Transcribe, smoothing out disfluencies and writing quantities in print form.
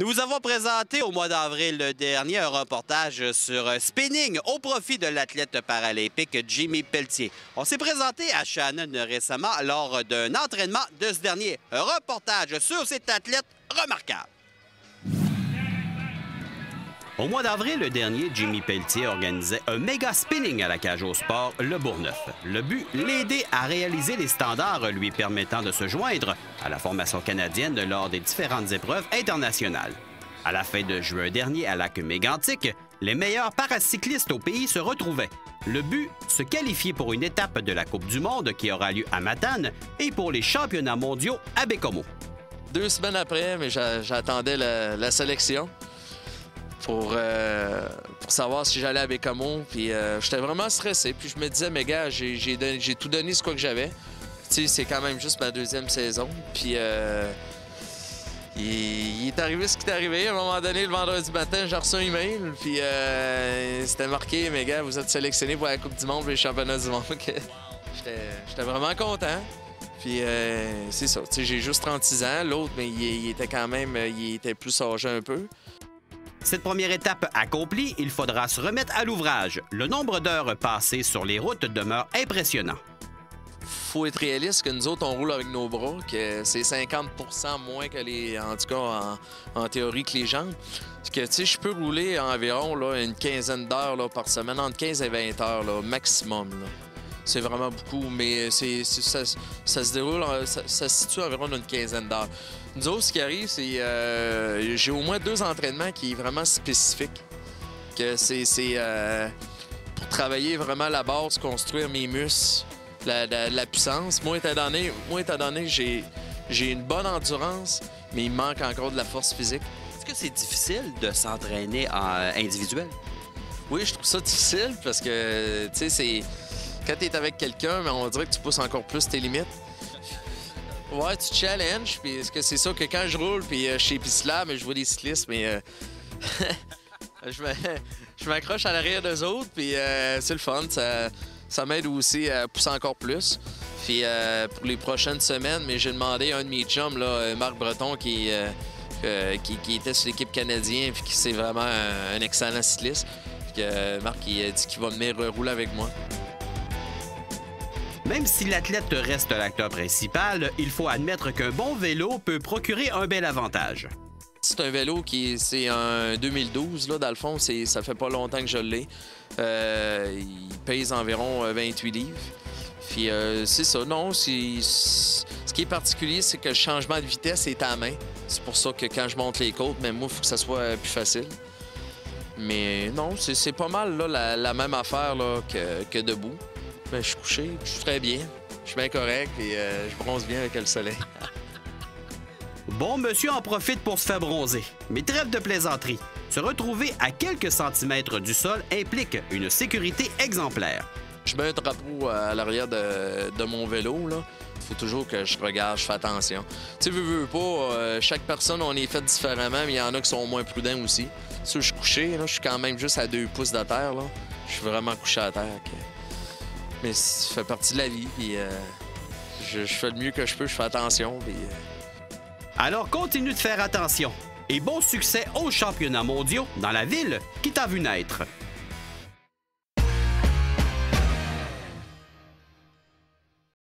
Nous vous avons présenté au mois d'avril dernier un reportage sur spinning au profit de l'athlète paralympique Jimmy Pelletier. On s'est présenté à Shannon récemment lors d'un entraînement de ce dernier. Un reportage sur cet athlète remarquable. Au mois d'avril dernier, Jimmy Pelletier organisait un méga spinning à la cage au sport Le Bourgneuf. Le but, l'aider à réaliser les standards lui permettant de se joindre à la formation canadienne lors des différentes épreuves internationales. À la fin de juin dernier, à Lac-Mégantic, les meilleurs paracyclistes au pays se retrouvaient. Le but, se qualifier pour une étape de la Coupe du monde qui aura lieu à Matane et pour les championnats mondiaux à Baie-Comeau. 2 semaines après, mais j'attendais la sélection pour savoir si j'allais à Baie-Comeau. Puis j'étais vraiment stressé. Puis je me disais, mais gars, j'ai tout donné ce que j'avais. Tu sais, c'est quand même juste ma 2e saison. Puis il est arrivé ce qui est arrivé. À un moment donné, le vendredi matin, j'ai reçu un email. Puis c'était marqué, mais gars, vous êtes sélectionné pour la Coupe du monde et les championnats du monde. J'étais vraiment content. Puis c'est ça, tu sais, j'ai juste 36 ans. L'autre, mais il était quand même, il était plus âgé un peu. Cette première étape accomplie, il faudra se remettre à l'ouvrage. Le nombre d'heures passées sur les routes demeure impressionnant. Faut être réaliste que nous autres, on roule avec nos bras, que c'est 50 moins que en tout cas en théorie que les jambes. Que, tu sais, je peux rouler environ là, une quinzaine d'heures là, par semaine, entre 15 et 20 heures là, maximum. Là. C'est vraiment beaucoup, mais ça se déroule, ça se situe environ une quinzaine d'heures. Nous autres, ce qui arrive, c'est j'ai au moins 2 entraînements qui sont vraiment spécifiques. Que c'est pour travailler vraiment la base, construire mes muscles, la puissance. Moi, étant donné que j'ai une bonne endurance, mais il me manque encore de la force physique. Est-ce que c'est difficile de s'entraîner en individuel? Oui, je trouve ça difficile parce que, tu sais, c'est... Quand tu es avec quelqu'un, on dirait que tu pousses encore plus tes limites. Ouais, tu challenges, puis c'est ça que quand je roule, puis je suis épice-là, mais je vois des cyclistes, mais je m'accroche à l'arrière d'eux autres, puis c'est le fun. Ça m'aide aussi à pousser encore plus. Puis pour les prochaines semaines, mais j'ai demandé à un de mes chums, là, Marc Breton, qui était sur l'équipe canadienne, puis qui c'est vraiment un excellent cycliste. Puis Marc, il a dit qu'il va venir rouler avec moi. Même si l'athlète reste l'acteur principal, il faut admettre qu'un bon vélo peut procurer un bel avantage. C'est un vélo c'est un 2012, là, dans le fond, ça fait pas longtemps que je l'ai. Il pèse environ 28 livres. Puis c'est ça, non, ce qui est particulier, c'est que le changement de vitesse est à la main. C'est pour ça que quand je monte les côtes, même moi, il faut que ça soit plus facile. Mais non, c'est pas mal là, la même affaire là, que debout. Ben, je suis couché, je suis très bien, je suis bien correct et je bronze bien avec le soleil. Bon monsieur en profite pour se faire bronzer, mais trêve de plaisanterie. Se retrouver à quelques centimètres du sol implique une sécurité exemplaire. Je mets un drapeau à l'arrière de mon vélo, là. Faut toujours que je regarde, je fais attention. Tu sais, veux pas, chaque personne, on est fait différemment, mais il y en a qui sont moins prudents aussi. Si je suis couché, là, je suis quand même juste à 2 pouces de terre, là. Je suis vraiment couché à terre. Mais ça fait partie de la vie, puis je fais le mieux que je peux, je fais attention. Puis, Alors continue de faire attention et bon succès aux championnats mondiaux dans la ville qui t'a vu naître.